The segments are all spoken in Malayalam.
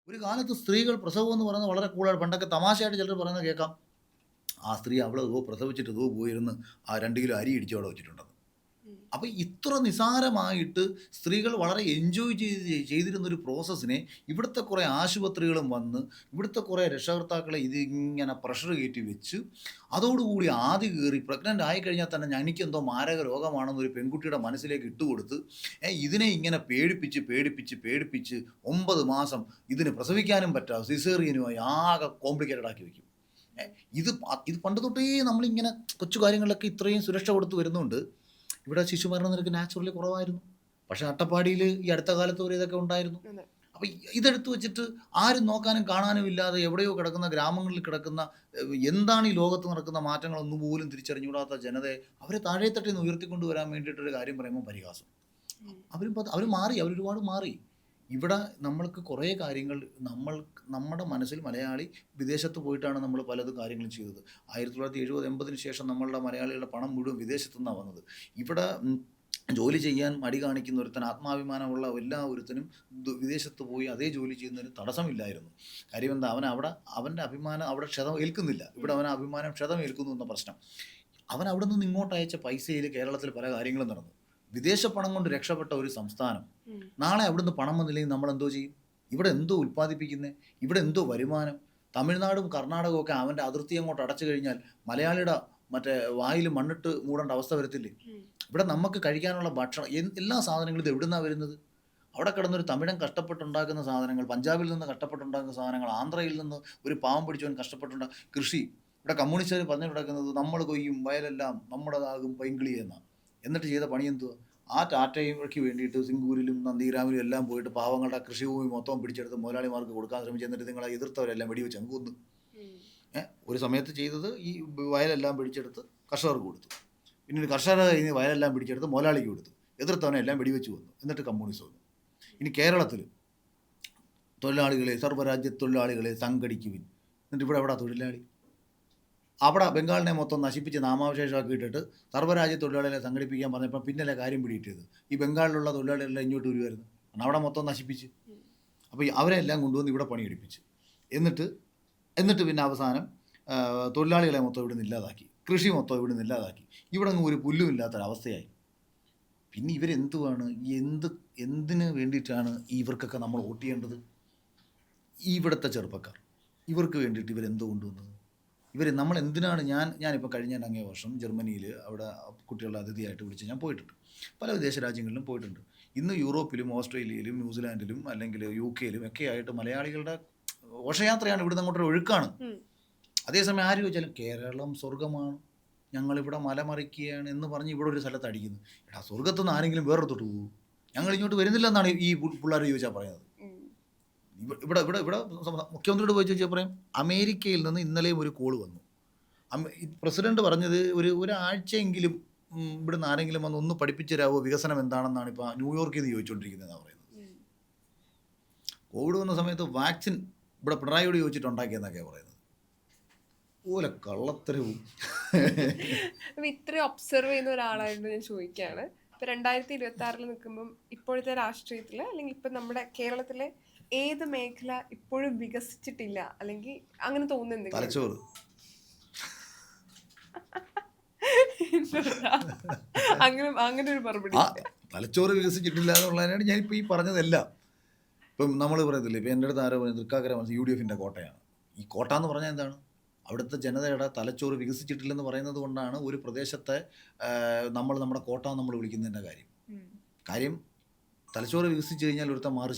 ഒരു കാലത്ത് സ്ത്രീകൾ പ്രസവം എന്ന് പറയുന്നത് വളരെ കൂളാണ്. പണ്ടൊക്കെ തമാശയായിട്ട് ചിലർ പറയുന്നത് കേൾക്കാം. ആ സ്ത്രീ അവള് പ്രസവിച്ചിട്ട് പോയിരുന്ന് ആ 2 കിലോ അരി ഇടിച്ച് അവിടെ വെച്ചിട്ടുണ്ടെന്ന്. ഉം. അപ്പൊ ഇത്ര നിസ്സാരമായിട്ട് സ്ത്രീകൾ വളരെ എൻജോയ് ചെയ്തിരുന്നൊരു പ്രോസസ്സിനെ ഇവിടുത്തെ കുറേ ആശുപത്രികളും വന്ന്, ഇവിടുത്തെ കുറേ രക്ഷകർത്താക്കളെ ഇതിങ്ങനെ പ്രഷർ കയറ്റി വെച്ച്, അതോടുകൂടി ആദി കേറി പ്രഗ്നന്റ് ആയിക്കഴിഞ്ഞാൽ തന്നെ എനിക്കെന്തോ മാരക രോഗമാണെന്ന് ഒരു പെൺകുട്ടിയുടെ മനസ്സിലേക്ക് ഇട്ടുകൊടുത്ത്, ഇതിനെ ഇങ്ങനെ പേടിപ്പിച്ച് 9 മാസം ഇതിന് പ്രസവിക്കാനും പറ്റാതെ സിസേറിയനുമായി ആകെ കോംപ്ലിക്കേറ്റഡ് ആക്കി വെക്കും. ഏ, ഇത് പണ്ട് തൊട്ടേ നമ്മളിങ്ങനെ കൊച്ചു കാര്യങ്ങളിലൊക്കെ ഇത്രയും സുരക്ഷ കൊടുത്ത് വരുന്നുണ്ട്. ഇവിടെ ശിശുമരണ നിരക്ക് നാച്ചുറലി കുറവായിരുന്നു. പക്ഷേ അട്ടപ്പാടിയിൽ ഈ അടുത്ത കാലത്ത് വരെ ഇതൊക്കെ ഉണ്ടായിരുന്നു. അതെ. അപ്പൊ ഇതെടുത്ത് വെച്ചിട്ട് ആരും നോക്കാനും കാണാനും ഇല്ലാതെ എവിടെയോ കിടക്കുന്ന ഗ്രാമങ്ങളിൽ കിടക്കുന്ന എന്താണ് ഈ ലോകത്ത് നടക്കുന്ന മാറ്റങ്ങളൊന്നും പോലും തിരിച്ചറിഞ്ഞുകൂടാത്ത ജനതയെ അവരെ താഴെത്തട്ടിൽ നിന്ന് ഉയർത്തിക്കൊണ്ടുവരാൻ വേണ്ടിയിട്ടൊരു കാര്യം പറയുമ്പോൾ പരിഹാസം. ഉം. അവർ മാറി. അവരൊരുപാട് മാറി. ഇവിടെ നമ്മൾക്ക് കുറേ കാര്യങ്ങൾ നമ്മുടെ മനസ്സിൽ മലയാളി വിദേശത്ത് പോയിട്ടാണ് നമ്മൾ പലതും കാര്യങ്ങളും ചെയ്തത്. 1970, 80 ശേഷം നമ്മളുടെ മലയാളികളുടെ പണം മുഴുവൻ വിദേശത്തു നിന്നാണ് വന്നത്. ഇവിടെ ജോലി ചെയ്യാൻ മടി കാണിക്കുന്ന ഒരുത്തൻ, ആത്മാഭിമാനമുള്ള എല്ലാ ഒരുത്തനും വിദേശത്ത് പോയി അതേ ജോലി ചെയ്യുന്നതിന് തടസ്സമില്ലായിരുന്നു. കാര്യം എന്താ? അവൻ്റെ അഭിമാനം അവിടെ ക്ഷതം ഏൽക്കുന്നില്ല. ഉം. ഇവിടെ അവന് അഭിമാനം ക്ഷതമേൽക്കുന്നു എന്ന പ്രശ്നം. അവൻ അവിടെ നിന്ന് ഇങ്ങോട്ട് അയച്ച പൈസയിൽ കേരളത്തിൽ പല കാര്യങ്ങളും നടന്നു. വിദേശ പണം കൊണ്ട് രക്ഷപ്പെട്ട ഒരു സംസ്ഥാനം ഉം. നാളെ അവിടുന്ന് പണം വന്നില്ലെങ്കിൽ നമ്മൾ എന്തോ ചെയ്യും? ഇവിടെ എന്തോ ഉൽപ്പാദിപ്പിക്കുന്നത്? ഇവിടെ എന്തോ വരുമാനം? തമിഴ്നാടും കർണാടകവും ഒക്കെ അവൻ്റെ അതിർത്തി അങ്ങോട്ട് അടച്ചു കഴിഞ്ഞാൽ മലയാളിയുടെ മറ്റേ വായിൽ മണ്ണിട്ട് മൂടേണ്ട അവസ്ഥ വരത്തില്ലേ? ഉം. ഇവിടെ നമുക്ക് കഴിക്കാനുള്ള ഭക്ഷണം എല്ലാ സാധനങ്ങളും ഇത് എവിടുന്നാണ് വരുന്നത്? അവിടെ കിടന്നൊരു തമിഴൻ കഷ്ടപ്പെട്ടുണ്ടാക്കുന്ന സാധനങ്ങൾ, പഞ്ചാബിൽ നിന്ന് കഷ്ടപ്പെട്ടുണ്ടാക്കുന്ന സാധനങ്ങൾ, ആന്ധ്രയിൽ നിന്ന് ഒരു പാവം പിടിച്ചവൻ കൃഷി. ഇവിടെ കമ്മ്യൂണിസ്റ്റുകാർ പറഞ്ഞു കിടക്കുന്നത് നമ്മൾ കൊയ്യും വയലെല്ലാം നമ്മുടേതാകും പൈങ്കിളി എന്നാണ്. എന്നിട്ട് ചെയ്ത പണി എന്തുവാ? ആ ടാറ്റയ്ക്ക് വേണ്ടിയിട്ട് സിംഗൂരിലും നന്ദിഗ്രാമിലും എല്ലാം പോയിട്ട് പാവങ്ങളുടെ കൃഷിഭൂമി മൊത്തം പിടിച്ചെടുത്ത് മുതലാളിമാർക്ക് കൊടുക്കാൻ ശ്രമിച്ചു. എന്നിട്ട് നിങ്ങളെ എതിർത്തവരെല്ലാം വെടിവെച്ച് അങ്ങ് കൊന്നു. ഉം. ഒരു സമയത്ത് ചെയ്തത് ഈ വയലെല്ലാം പിടിച്ചെടുത്ത് കർഷകർക്ക് കൊടുത്തു. പിന്നീട് കർഷകർ കഴിഞ്ഞ് വയലെല്ലാം പിടിച്ചെടുത്ത് മുതലാളിക്ക് കൊടുത്തു. എതിർത്തവനെ എല്ലാം വെടിവെച്ച് വന്നു. എന്നിട്ട് കമ്മ്യൂണിസ്റ്റ് വന്നു. ഇനി കേരളത്തിൽ സർവ്വരാജ്യ തൊഴിലാളികളെ സംഘടിക്കുവിൻ. എന്നിട്ട് ഇവിടെ എവിടാ തൊഴിലാളി? അവിടെ ബംഗാളിനെ മൊത്തം നശിപ്പിച്ച് നാമാവശേഷമാക്കി ഇട്ടിട്ട് സർവ്വരാജ്യ തൊഴിലാളികളെ സംഘടിപ്പിക്കാൻ പറഞ്ഞപ്പോൾ പിന്നല്ലേ കാര്യം പിടിയിട്ടത്? ഈ ബംഗാളിലുള്ള തൊഴിലാളികളെല്ലാം ഇങ്ങോട്ട് വരുമായിരുന്നു. കാരണം അവിടെ മൊത്തം നശിപ്പിച്ച്. ഉം. അപ്പോൾ അവരെ എല്ലാം കൊണ്ടുവന്ന് ഇവിടെ പണിയെടുപ്പിച്ച്. എന്നിട്ട് എന്നിട്ട് പിന്നെ അവസാനം തൊഴിലാളികളെ മൊത്തം ഇവിടുന്ന് ഇല്ലാതാക്കി. കൃഷി മൊത്തം ഇവിടുന്ന് ഇല്ലാതാക്കി. ഇവിടെ അങ്ങ് ഒരു പുല്ലും ഇല്ലാത്തൊരവസ്ഥയായി. പിന്നെ ഇവരെന്തുവാണ്? എന്തിന് വേണ്ടിയിട്ടാണ് ഇവർക്കൊക്കെ നമ്മൾ വോട്ട് ചെയ്യേണ്ടത്? ഇവിടുത്തെ ചെറുപ്പക്കാർ. ഇവർക്ക് വേണ്ടിയിട്ട് ഇവരെന്ത് കൊണ്ടുവന്നത്? നമ്മൾ എന്തിനാണ്? ഞാനിപ്പോൾ കഴിഞ്ഞ അങ്ങേ വർഷം ജർമ്മനിയിൽ അവിടെ കുട്ടികളുടെ അതിഥിയായിട്ട് വിളിച്ച് ഞാൻ പോയിട്ടുണ്ട്. പല വിദേശ രാജ്യങ്ങളിലും പോയിട്ടുണ്ട്. ഇന്ന് യൂറോപ്പിലും ഓസ്ട്രേലിയയിലും ന്യൂസിലാൻഡിലും അല്ലെങ്കിൽ UK-യിലും ഒക്കെ ആയിട്ട് മലയാളികളുടെ ഘോഷയാത്രയാണ്. ഇവിടുന്ന് അങ്ങോട്ടൊരു ഒഴുക്കാണ്. ഉം. അതേസമയം ആര് ചോദിച്ചാലും കേരളം സ്വർഗ്ഗമാണ്, ഞങ്ങളിവിടെ മലമറിക്കുകയാണ് എന്ന് പറഞ്ഞ് ഇവിടെ ഒരു സ്ഥലത്ത് അടിക്കുന്നു. എടാ, സ്വർഗ്ഗത്തുനിന്ന് ആരെങ്കിലും വേറൊരിടത്തോട്ട് പോകുമോ? ഞങ്ങൾ ഇങ്ങോട്ട് വരുന്നില്ലെന്നാണ് ഈ പിള്ളേർ ചോദിച്ചാൽ പറയുന്നത്. ഉം. ഇവിടെ മുഖ്യമന്ത്രിയോട് പോയി ചോദിച്ചാൽ പറയും അമേരിക്കയിൽ നിന്ന് ഇന്നലെയും ഒരു കോള് വന്നു. ഈ പ്രസിഡന്റ് പറഞ്ഞത് ഒരാഴ്ചയെങ്കിലും ഇവിടുന്ന് ആരെങ്കിലും വന്ന് ഒന്ന് പഠിപ്പിച്ചു തരാമോ വികസനം എന്താണെന്നാണ് ഇപ്പോൾ ന്യൂയോർക്കിൽ നിന്ന് ചോദിച്ചുകൊണ്ടിരിക്കുന്നതെന്നാണ് പറയുന്നത്. ഉം. കോവിഡ് വന്ന സമയത്ത് വാക്സിൻ ഇവിടെ പിണറായിയോട് ചോദിച്ചിട്ട് ഉണ്ടാക്കിയെന്നൊക്കെയാണ് പറയുന്നത്. പോലെ കള്ളത്തരവും. അപ്പൊ ഇത്രയും ഒബ്സർവ് ചെയ്യുന്ന ഒരാളായിട്ട് ഞാൻ ചോദിക്കുകയാണ്. ഇപ്പൊ 2026 നിൽക്കുമ്പം ഇപ്പോഴത്തെ രാഷ്ട്രീയത്തില് അല്ലെങ്കിൽ ഇപ്പൊ നമ്മുടെ കേരളത്തിലെ ഏത് മേഖല ഇപ്പോഴും വികസിച്ചിട്ടില്ല അല്ലെങ്കിൽ അങ്ങനെ തോന്നുന്നുണ്ടെങ്കിൽ തലച്ചോറ്. അങ്ങനെ അങ്ങനെ ഒരു മറുപടി ആ തലച്ചോറ് വികസിച്ചിട്ടില്ല എന്നുള്ളതിനാണ് ഞാനിപ്പോൾ ഈ പറഞ്ഞതെല്ലാം. ഇപ്പം നമ്മൾ പറയത്തില്ലേ, ഇപ്പം എൻ്റെ അടുത്ത് ആരോ പറയുന്നത് തൃക്കാക്കര UDF-ൻ്റെ കോട്ടയാണ്. ഈ കോട്ട എന്ന് പറഞ്ഞാൽ എന്താണ്? അവിടുത്തെ ജനതയുടെ തലച്ചോറ് വികസിച്ചിട്ടില്ലെന്ന് പറയുന്നത് കൊണ്ടാണ് ഒരു പ്രദേശത്തെ നമ്മുടെ കോട്ട നമ്മൾ വിളിക്കുന്നതിൻ്റെ കാര്യം. ഉം. കാര്യം തലച്ചോറ് വികസിച്ച് കഴിഞ്ഞാൽ ഒരുത്തൻ മാറി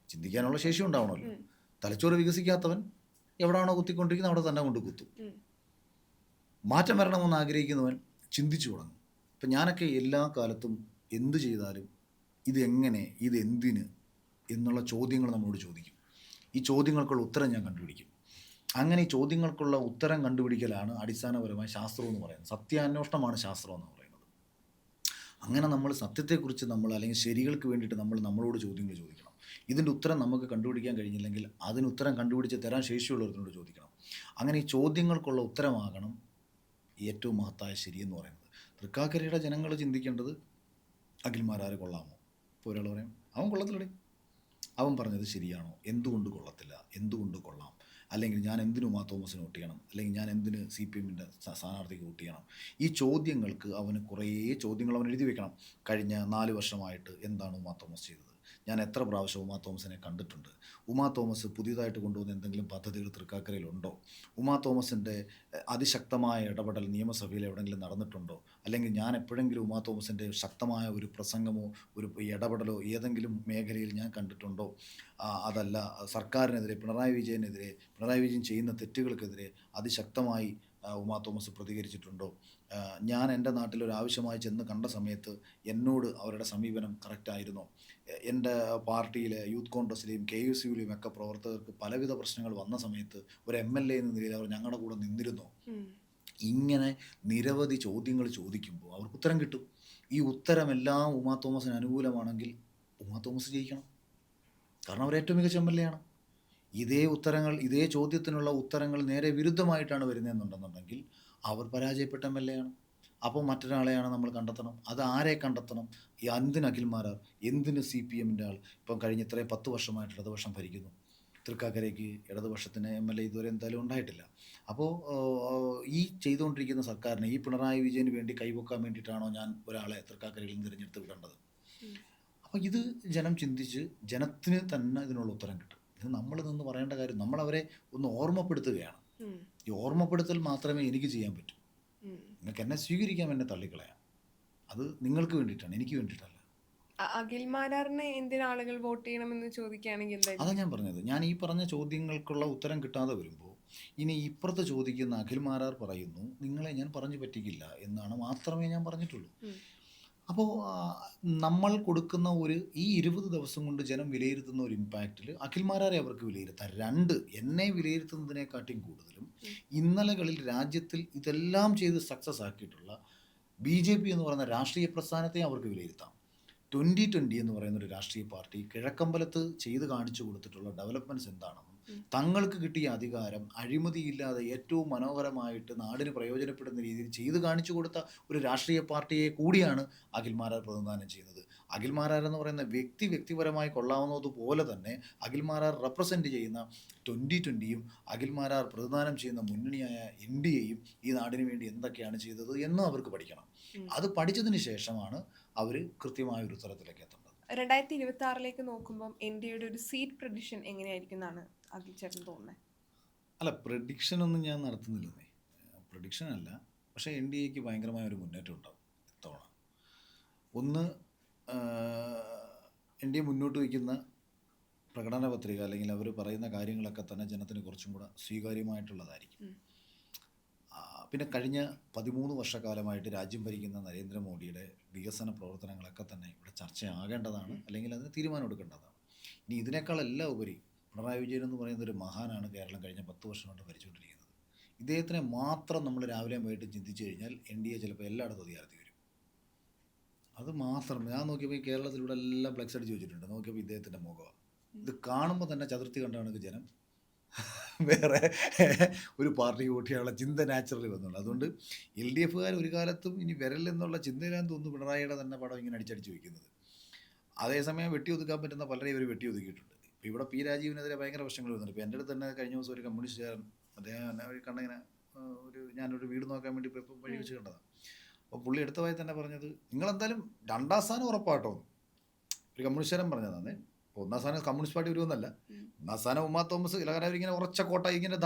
ചിന്തിക്കാനുള്ള ശേഷി ഉണ്ടാവണമല്ലോ. ഉം. തലച്ചോറ് വികസിക്കാത്തവൻ എവിടെയാണോ കുത്തിക്കൊണ്ടിരിക്കുന്നത് അവിടെ തന്നെ കൊണ്ട് കുത്തും. ഉം. മാറ്റം വരണമെന്ന് ആഗ്രഹിക്കുന്നവൻ ചിന്തിച്ചു തുടങ്ങും. ഇപ്പം ഞാനൊക്കെ എല്ലാ കാലത്തും എന്ത് ചെയ്താലും ഇതെങ്ങനെ, ഇതെന്തിന് എന്നുള്ള ചോദ്യങ്ങൾ നമ്മളോട് ചോദിക്കും. ഈ ചോദ്യങ്ങൾക്കുള്ള ഉത്തരം ഞാൻ കണ്ടുപിടിക്കും. അങ്ങനെ ഈ ചോദ്യങ്ങൾക്കുള്ള ഉത്തരം കണ്ടുപിടിക്കലാണ് അടിസ്ഥാനപരമായ ശാസ്ത്രം എന്ന് പറയുന്നത്. സത്യാന്വേഷണമാണ് ശാസ്ത്രം എന്ന് പറയുന്നത്. അങ്ങനെ നമ്മൾ സത്യത്തെക്കുറിച്ച് അല്ലെങ്കിൽ ശരികൾക്ക് വേണ്ടിയിട്ട് നമ്മളോട് ചോദ്യങ്ങൾ ചോദിക്കണം. ഇതിൻ്റെ ഉത്തരം നമുക്ക് കണ്ടുപിടിക്കാൻ കഴിഞ്ഞില്ലെങ്കിൽ അതിന് ഉത്തരം കണ്ടുപിടിച്ച് തരാൻ ശേഷിയുള്ളവരോട് ചോദിക്കണം. അങ്ങനെ ഈ ചോദ്യങ്ങൾക്കുള്ള ഉത്തരമാകണം ഏറ്റവും മഹത്തായ ശരിയെന്ന് പറയുന്നത്. തൃക്കാക്കരയുടെ ജനങ്ങൾ ചിന്തിക്കേണ്ടത് അഖിൽമാരാർ കൊള്ളാമോ? ഇപ്പോൾ ഒരാൾ പറയും അവൻ കൊള്ളത്തില്ലടേ, അവൻ പറഞ്ഞത് ശരിയാണോ, എന്തുകൊണ്ട് കൊള്ളത്തില്ല, എന്തുകൊണ്ട് കൊള്ളാം, അല്ലെങ്കിൽ ഞാൻ എന്തിനു ഉമാ തോമസിന് വോട്ട് ചെയ്യണം, അല്ലെങ്കിൽ ഞാൻ എന്തിന് CPM-ൻ്റെ സ്ഥാനാർത്ഥിക്ക് വോട്ട് ചെയ്യണം. ഈ ചോദ്യങ്ങൾക്ക് അവന് കുറേ ചോദ്യങ്ങൾ അവൻ എഴുതി വെക്കണം. കഴിഞ്ഞ 4 വർഷമായിട്ട് എന്താണ് ഉമാ തോമസ് ചെയ്തത്, ഞാൻ എത്ര പ്രാവശ്യം ഉമാ തോമസിനെ കണ്ടിട്ടുണ്ട്, ഉമാ തോമസ് പുതിയതായിട്ട് കൊണ്ടുവന്ന എന്തെങ്കിലും പദ്ധതികൾ തൃക്കാക്കരയിലുണ്ടോ, ഉമാ തോമസിൻ്റെ അതിശക്തമായ ഇടപെടൽ നിയമസഭയിൽ എവിടെയെങ്കിലും നടന്നിട്ടുണ്ടോ, അല്ലെങ്കിൽ ഞാൻ എപ്പോഴെങ്കിലും ഉമാ തോമസിൻ്റെ ശക്തമായ ഒരു പ്രസംഗമോ ഒരു ഇടപെടലോ ഏതെങ്കിലും മേഖലയിൽ ഞാൻ കണ്ടിട്ടുണ്ടോ, അതല്ല സർക്കാരിനെതിരെ പിണറായി വിജയൻ ചെയ്യുന്ന തെറ്റുകൾക്കെതിരെ അതിശക്തമായി ഉമാ തോമസ് പ്രതികരിച്ചിട്ടുണ്ടോ, ഞാൻ എൻ്റെ നാട്ടിലൊരു ആവശ്യമായി ചെന്ന് കണ്ട സമയത്ത് എന്നോട് അവരുടെ സമീപനം കറക്റ്റായിരുന്നോ, എൻ്റെ പാർട്ടിയിലെ യൂത്ത് കോൺഗ്രസിലെയും KUCയിലെയും ഒക്കെ പ്രവർത്തകർക്ക് പലവിധ പ്രശ്നങ്ങൾ വന്ന സമയത്ത് ഒരു MLA എന്ന നിലയിൽ അവർ ഞങ്ങളുടെ കൂടെ നിന്നിരുന്നോ. ഇങ്ങനെ നിരവധി ചോദ്യങ്ങൾ ചോദിക്കുമ്പോൾ അവർക്ക് ഉത്തരം കിട്ടും. ഈ ഉത്തരമെല്ലാം ഉമാ തോമസിന് അനുകൂലമാണെങ്കിൽ ഉമാ തോമസ് ജയിക്കണം. കാരണം അവർ ഏറ്റവും മികച്ച MLA ആണ്. ഇതേ ചോദ്യത്തിനുള്ള ഉത്തരങ്ങൾ നേരെ വിരുദ്ധമായിട്ടാണ് വരുന്നതെന്നുണ്ടെന്നുണ്ടെങ്കിൽ അവർ പരാജയപ്പെട്ട MLA ആണ്. അപ്പോൾ മറ്റൊരാളെയാണ് നമ്മൾ കണ്ടെത്തണം. അത് ആരെ കണ്ടെത്തണം? ഈ എന്തിന് അഖിൽമാരാർ, എന്തിന് CPM-ൻ്റെ ആൾ? ഇപ്പം കഴിഞ്ഞ ഇത്രയും 10 വർഷമായിട്ട് ഇടതുപക്ഷം ഭരിക്കുന്നു. തൃക്കാക്കരയ്ക്ക് ഇടതുപക്ഷത്തിന് MLA ഇതുവരെ എന്തായാലും ഉണ്ടായിട്ടില്ല. അപ്പോൾ ഈ ചെയ്തുകൊണ്ടിരിക്കുന്ന സർക്കാരിനെ ഈ പിണറായി വിജയന് വേണ്ടി കൈവക്കാൻ വേണ്ടിയിട്ടാണോ ഞാൻ ഒരാളെ തൃക്കാക്കരയിൽ നിന്ന് തിരഞ്ഞെടുത്ത് വിടേണ്ടത്? അപ്പോൾ ഇത് ജനം ചിന്തിച്ച് ജനത്തിന് തന്നെ ഇതിനുള്ള ഉത്തരം കിട്ടും. ഇത് നമ്മൾ നിന്ന് പറയേണ്ട കാര്യം, നമ്മളവരെ ഒന്ന് ഓർമ്മപ്പെടുത്തുകയാണ്. ഈ ഓർമ്മപ്പെടുത്തൽ മാത്രമേ എനിക്ക് ചെയ്യാൻ പറ്റൂ. നിങ്ങൾക്ക് എന്നെ സ്വീകരിക്കാം, എന്നെ തള്ളിക്കളയാം. അത് നിങ്ങൾക്ക് വേണ്ടിയിട്ടാണ്, എനിക്ക് വേണ്ടിയിട്ടല്ല. അഖിൽമാരാറിനെ എന്തിനാ ആളുകൾ വോട്ട് ചെയ്യണമെന്ന് ചോദിക്കുകയാണെങ്കിൽ അതാ ഞാൻ പറഞ്ഞത്. ഞാൻ ഈ പറഞ്ഞ ചോദ്യങ്ങൾക്കുള്ള ഉത്തരം കിട്ടാതെ വരുമ്പോൾ ഇനി ഇപ്പുറത്ത് ചോദിക്കുന്ന അഖിൽമാരാർ പറയുന്നു നിങ്ങളെ ഞാൻ പറഞ്ഞു പറ്റിക്കില്ല എന്നാണ് മാത്രമേ ഞാൻ പറഞ്ഞിട്ടുള്ളൂ. അപ്പോൾ നമ്മൾ കൊടുക്കുന്ന ഈ 20 ദിവസം കൊണ്ട് ജനം വിലയിരുത്തുന്ന ഒരു ഇമ്പാക്റ്റിൽ അഖിൽമാരാരെ അവർക്ക് വിലയിരുത്താം. 2 എന്നെ വിലയിരുത്തുന്നതിനെക്കാട്ടിയും കൂടുതലും ഇന്നലകളിൽ രാജ്യത്തിൽ ഇതെല്ലാം ചെയ്ത് സക്സസ് ആക്കിയിട്ടുള്ള BJP എന്ന് പറയുന്ന രാഷ്ട്രീയ പ്രസ്ഥാനത്തെ അവർക്ക് വിലയിരുത്താം. 2020 എന്ന് പറയുന്ന ഒരു രാഷ്ട്രീയ പാർട്ടി കിഴക്കമ്പലത്ത് ചെയ്ത് കാണിച്ചു കൊടുത്തിട്ടുള്ള ഡെവലപ്മെൻറ്റ്സ് എന്താണെന്നും തങ്ങൾക്ക് കിട്ടിയ അധികാരം അഴിമതിയില്ലാതെ ഏറ്റവും മനോഹരമായിട്ട് നാടിന് പ്രയോജനപ്പെടുന്ന രീതിയിൽ ചെയ്ത് കാണിച്ചു കൊടുത്ത ഒരു രാഷ്ട്രീയ പാർട്ടിയെ കൂടിയാണ് അഖിൽമാരാർ പ്രതിനിധാനം ചെയ്യുന്നത്. അഖിൽമാരാർ എന്ന് പറയുന്ന വ്യക്തിപരമായി കൊള്ളാവുന്നതുപോലെ തന്നെ അഖിൽമാരാർ റെപ്രസെൻറ്റ് ചെയ്യുന്ന 2020യും അഖിൽമാരാർ പ്രതിനിധാനം ചെയ്യുന്ന മുന്നണിയായ NDAയും ഈ നാടിന് വേണ്ടി എന്തൊക്കെയാണ് ചെയ്തത് എന്നും അവർക്ക് പഠിക്കണം. അത് പഠിച്ചതിന് ശേഷമാണ് അവർ കൃത്യമായ ഒരു ഉത്തരത്തിലേക്ക് എത്തേണ്ടത്. 2026 നോക്കുമ്പോൾ NDAയുടെ ഒരു സീറ്റ് പ്രഡിക്ഷൻ എങ്ങനെയായിരിക്കും എന്നാണ് അഖിൽ ചേട്ടൻ തോന്നുന്നത്? അല്ല, പ്രഡിക്ഷനൊന്നും ഞാൻ നടത്തുന്നില്ലെന്നേ. പ്രഡിക്ഷൻ അല്ല, പക്ഷേ NDAക്ക് ഭയങ്കരമായ ഒരു മുന്നേറ്റം ഉണ്ടാവും ഇത്തവണ. ഒന്ന്, NDA മുന്നോട്ട് വയ്ക്കുന്ന പ്രകടന പത്രിക അല്ലെങ്കിൽ അവർ പറയുന്ന കാര്യങ്ങളൊക്കെ തന്നെ ജനത്തിന് കുറച്ചും കൂടെ സ്വീകാര്യമായിട്ടുള്ളതായിരിക്കും. പിന്നെ കഴിഞ്ഞ 13 വർഷക്കാലമായിട്ട് രാജ്യം ഭരിക്കുന്ന നരേന്ദ്രമോദിയുടെ വികസന പ്രവർത്തനങ്ങളൊക്കെ തന്നെ ഇവിടെ ചർച്ചയാകേണ്ടതാണ്, അല്ലെങ്കിൽ അതിന് തീരുമാനം എടുക്കേണ്ടതാണ്. ഇനി ഇതിനേക്കാളെല്ലാം ഉപരി പിണറായി വിജയൻ എന്ന് പറയുന്ന ഒരു മഹാനാണ് കേരളം കഴിഞ്ഞ 10 വർഷം കൊണ്ട് ഭരിച്ചുകൊണ്ടിരിക്കുന്നത്. ഇദ്ദേഹത്തിനെ മാത്രം നമ്മൾ രാവിലെയും വൈകിട്ട് ചിന്തിച്ചു കഴിഞ്ഞാൽ NDA ചിലപ്പോൾ എല്ലായിടത്തും അധികാരത്തിൽ വരും. അത് മാത്രം ഞാൻ നോക്കിയപ്പോൾ ഈ കേരളത്തിലൂടെ എല്ലാം ഫ്ലെക്സ് അടിച്ച് വെച്ചിട്ടുണ്ട്. നോക്കിയപ്പോൾ ഇദ്ദേഹത്തിൻ്റെ മുഖമാണ്. ഇത് കാണുമ്പോൾ തന്നെ ചതുർത്ഥി കണ്ടാണ് ജനം വേറെ ഒരു പാർട്ടിക്ക് വോട്ട് ചെയ്യാനുള്ള ചിന്ത നാച്ചുറലി വന്നുള്ളൂ. അതുകൊണ്ട് LDFകാർ ഒരു കാലത്തും ഇനി വരലെന്നുള്ള ചിന്തയിലാന്ന് തോന്നുന്നു പിണറായിയുടെ തന്നെ പടം ഇങ്ങനെ അടിച്ചടിച്ച് വയ്ക്കുന്നത്. അതേസമയം വെട്ടിയൊതുക്കാൻ പറ്റുന്ന പലരെയും ഇവർ വെട്ടിയൊതുക്കിയിട്ടുണ്ട്. ഇപ്പോൾ ഇവിടെ P. രാജീവിനെതിരെ ഭയങ്കര പ്രശ്നങ്ങൾ വരുന്നുണ്ട്. ഇപ്പോൾ എൻ്റെ അടുത്ത് തന്നെ കഴിഞ്ഞ ദിവസം ഒരു കമ്മ്യൂണിസ്റ്റുകാരൻ അദ്ദേഹം കണ്ടിങ്ങനെ ഞാനൊരു വീട് നോക്കാൻ വേണ്ടി ഇപ്പോൾ വഴി വെച്ച് കണ്ടതാണ്. അപ്പോൾ പുള്ളി എടുത്ത വഴി തന്നെ പറഞ്ഞത് നിങ്ങളെന്തായാലും 2ാം സ്ഥാനം ഉറപ്പാട്ടോ. ഒരു കമ്മ്യൂണിസ്റ്റുകാരൻ പറഞ്ഞതാണ്. 1ാം സ്ഥാനം കമ്മ്യൂണിസ്റ്റ് പാർട്ടി വരുമെന്നല്ല, 1ാം സ്ഥാനം ഉമാ തോമസ്. കാരണം ഇങ്ങനെ ഉറച്ച കോട്ട, ഇങ്ങനെ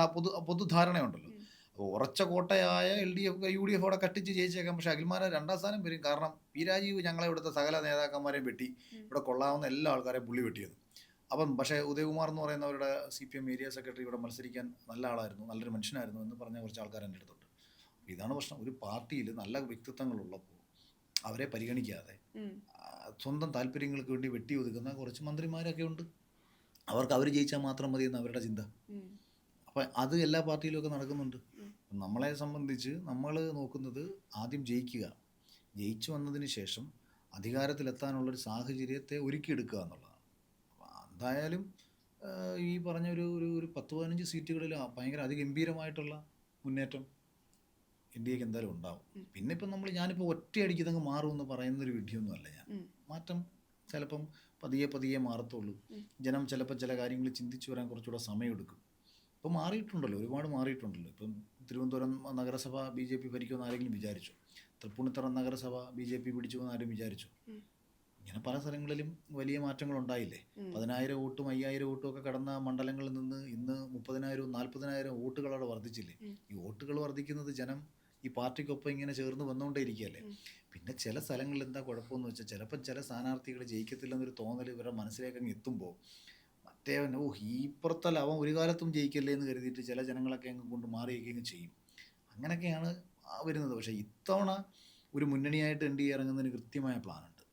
പൊതുധാരണയുണ്ടല്ലോ. അപ്പോൾ ഉറച്ച കോട്ടയായ LDF UDF അവിടെ കട്ടിച്ച് ജയിച്ചേക്കാം. പക്ഷേ അഖിൽമാരാർ 2ാം സ്ഥാനം വരും. കാരണം P. രാജീവ് ഞങ്ങളെ ഇവിടുത്തെ സകല നേതാക്കന്മാരെയും വെട്ടി, ഇവിടെ കൊള്ളാവുന്ന എല്ലാ ആൾക്കാരെയും പുള്ളി വെട്ടിയത്. അപ്പം പക്ഷേ ഉദയകുമാർ എന്ന് പറയുന്നവരുടെ CPM ഏരിയ സെക്രട്ടറി ഇവിടെ മത്സരിക്കാൻ നല്ല ആളായിരുന്നു, നല്ലൊരു മനുഷ്യനായിരുന്നു എന്ന് പറഞ്ഞ കുറച്ച് ആൾക്കാർ എൻ്റെ അടുത്തുണ്ട്. ഇതാണ് പ്രശ്നം. ഒരു പാർട്ടിയിൽ നല്ല വ്യക്തിത്വങ്ങളുള്ളപ്പോൾ അവരെ പരിഗണിക്കാതെ സ്വന്തം താല്പര്യങ്ങൾക്ക് വേണ്ടി വെട്ടി ഒതുക്കുന്ന കുറച്ച് മന്ത്രിമാരൊക്കെ ഉണ്ട്. അവർക്ക് അവർ ജയിച്ചാൽ മാത്രം മതി എന്ന് അവരുടെ ചിന്ത. അപ്പം അത് എല്ലാ പാർട്ടിയിലുമൊക്കെ നടക്കുന്നുണ്ട്. നമ്മളെ സംബന്ധിച്ച് നമ്മൾ നോക്കുന്നത് ആദ്യം ജയിക്കുക, ജയിച്ചു വന്നതിന് ശേഷം അധികാരത്തിലെത്താനുള്ളൊരു സാഹചര്യത്തെ ഒരുക്കിയെടുക്കുക എന്നുള്ളതാണ്. എന്തായാലും ഈ പറഞ്ഞ ഒരു 10-15 സീറ്റുകളിൽ ഭയങ്കര അതിഗംഭീരമായിട്ടുള്ള മുന്നേറ്റം NDAക്ക് എന്തായാലും ഉണ്ടാവും. പിന്നെ ഇപ്പം ഞാനിപ്പോൾ ഒറ്റയടിക്ക് ഇതങ്ങ് മാറുമെന്ന് പറയുന്നൊരു വിഡ്ഢിയൊന്നും അല്ല ഞാൻ. മാറ്റം ചിലപ്പം പതിയെ പതിയെ മാറത്തുള്ളൂ. ജനം ചിലപ്പോൾ ചില കാര്യങ്ങൾ ചിന്തിച്ചു വരാൻ കുറച്ചുകൂടെ സമയമെടുക്കും. ഇപ്പം മാറിയിട്ടുണ്ടല്ലോ, ഒരുപാട് മാറിയിട്ടുണ്ടല്ലോ. ഇപ്പം തിരുവനന്തപുരം നഗരസഭ BJP ഭരിക്കുമെന്ന് ആരെങ്കിലും വിചാരിച്ചു? തൃപ്പൂണിത്തറ നഗരസഭ BJP പിടിച്ചുവെന്ന് ആരും വിചാരിച്ചു? ഇങ്ങനെ പല സ്ഥലങ്ങളിലും വലിയ മാറ്റങ്ങൾ ഉണ്ടായില്ലേ. 10,000 വോട്ടും 5,000 വോട്ടും ഒക്കെ കടന്ന മണ്ഡലങ്ങളിൽ നിന്ന് ഇന്ന് 30,000 40,000 വോട്ടുകളവിടെ വർദ്ധിച്ചില്ലേ. ഈ വോട്ടുകൾ വർദ്ധിക്കുന്നത് ജനം ഈ പാർട്ടിക്കൊപ്പം ഇങ്ങനെ ചേർന്ന് വന്നുകൊണ്ടേ ഇരിക്കുകയല്ലേ. പിന്നെ ചില സ്ഥലങ്ങളിൽ എന്താ കുഴപ്പമെന്ന് വെച്ചാൽ ചിലപ്പം ചില സ്ഥാനാർത്ഥികൾ ജയിക്കത്തില്ലെന്നൊരു തോന്നൽ ഇവരുടെ മനസ്സിലേക്ക് അങ്ങ് എത്തുമ്പോൾ മറ്റേവൻ ഈ ഇപ്പുറത്തല്ല അവൻ ഒരു കാലത്തും ജയിക്കല്ലേ എന്ന് കരുതിയിട്ട് ചില ജനങ്ങളൊക്കെ അങ്ങ് കൊണ്ട് മാറിയൊക്കെ ചെയ്യും. അങ്ങനെയൊക്കെയാണ് വരുന്നത്. പക്ഷേ ഇത്തവണ ഒരു മുന്നണിയായിട്ട് NDA ഇറങ്ങുന്നതിന് കൃത്യമായ പ്ലാനുണ്ട്.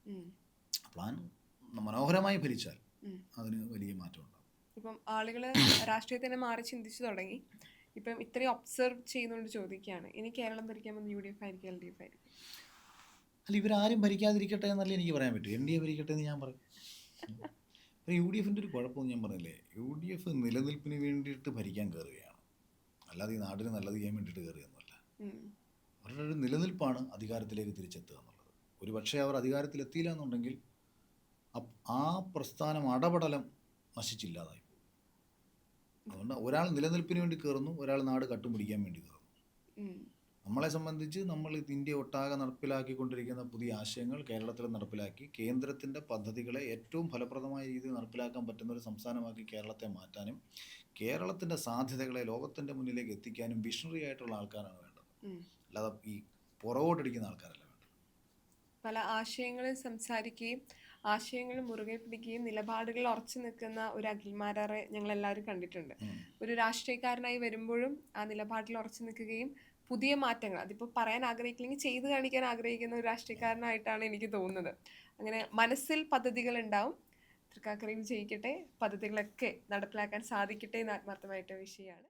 പ്ലാൻ മനോഹരമായി ഭരിച്ചാൽ അതിന് വലിയ മാറ്റം ഉണ്ടാകും. ഇപ്പം ആളുകൾ രാഷ്ട്രീയത്തിനെ മാറി ചിന്തിച്ചു തുടങ്ങി. ഇപ്പം ഇത്രയും ഒബ്സർവ് ചെയ്യുന്നതുകൊണ്ട് ചോദിക്കുകയാണ്, ഇനി കേരളം ഭരിക്കാൻ UDF ആയിരിക്കും LDF ആയിരിക്കും? അല്ല, ഇവരാരും ഭരിക്കാതിരിക്കട്ടെ എന്നല്ലേ എനിക്ക് പറയാൻ പറ്റൂ. NDA ഭരിക്കട്ടെ എന്ന് ഞാൻ പറയും. UDFൻ്റെ ഒരു കുഴപ്പമൊന്നും ഞാൻ പറഞ്ഞില്ലേ, UDF നിലനിൽപ്പിന് വേണ്ടിയിട്ട് ഭരിക്കാൻ കയറുകയാണ്, അല്ലാതെ ഈ നാടിന് നല്ലത് ചെയ്യാൻ വേണ്ടിയിട്ട് കയറുകയൊന്നുമല്ല. അവരുടെ ഒരു നിലനിൽപ്പാണ് അധികാരത്തിലേക്ക് തിരിച്ചെത്തുക എന്നുള്ളത്. ഒരു പക്ഷേ അവർ അധികാരത്തിലെത്തിയില്ല എന്നുണ്ടെങ്കിൽ ആ പ്രസ്ഥാനം അടപടലം നശിച്ചില്ലാതായി പോകും. അതുകൊണ്ട് ഒരാൾ നിലനിൽപ്പിന് വേണ്ടി കയറുന്നു, ഒരാൾ നാട് കട്ടുപിടിക്കാൻ വേണ്ടി കയറുന്നു. നമ്മളെ സംബന്ധിച്ച് നമ്മൾ ഇന്ത്യ ഒട്ടാകെ നടപ്പിലാക്കിക്കൊണ്ടിരിക്കുന്ന പുതിയ ആശയങ്ങൾ കേരളത്തിൽ നടപ്പിലാക്കി കേന്ദ്രത്തിൻ്റെ പദ്ധതികളെ ഏറ്റവും ഫലപ്രദമായ രീതിയിൽ നടപ്പിലാക്കാൻ പറ്റുന്ന ഒരു സംസ്ഥാനമാക്കി കേരളത്തെ മാറ്റാനും കേരളത്തിൻ്റെ സാധ്യതകളെ ലോകത്തിൻ്റെ മുന്നിലേക്ക് എത്തിക്കാനും വിഷണറി ആയിട്ടുള്ള ആൾക്കാരാണ് വേണ്ടത്, അല്ലാതെ ഈ പുറകോട്ടടിക്കുന്ന ആൾക്കാരല്ല വേണ്ടത്. പല ആശയങ്ങളും സംസാരിക്കുകയും ആശയങ്ങൾ മുറുകെ പിടിക്കുകയും നിലപാടുകൾ ഉറച്ചു നിൽക്കുന്ന ഒരു അഖിൽമാരാറെ ഞങ്ങളെല്ലാവരും കണ്ടിട്ടുണ്ട്. ഒരു രാഷ്ട്രീയക്കാരനായി വരുമ്പോഴും ആ നിലപാടിൽ ഉറച്ചു നിൽക്കുകയും പുതിയ മാറ്റങ്ങൾ അതിപ്പോൾ പറയാൻ ആഗ്രഹിക്കില്ലെങ്കിൽ ചെയ്തു കാണിക്കാൻ ആഗ്രഹിക്കുന്ന ഒരു രാഷ്ട്രീയക്കാരനായിട്ടാണ് എനിക്ക് തോന്നുന്നത്. അങ്ങനെ മനസ്സിൽ പദ്ധതികൾ ഉണ്ടാവും. തൃക്കാക്കരയിൽ ജയിക്കട്ടെ, പദ്ധതികളൊക്കെ നടപ്പിലാക്കാൻ സാധിക്കട്ടെ എന്ന് ആത്മാർത്ഥമായിട്ട് വിഷയമാണ്.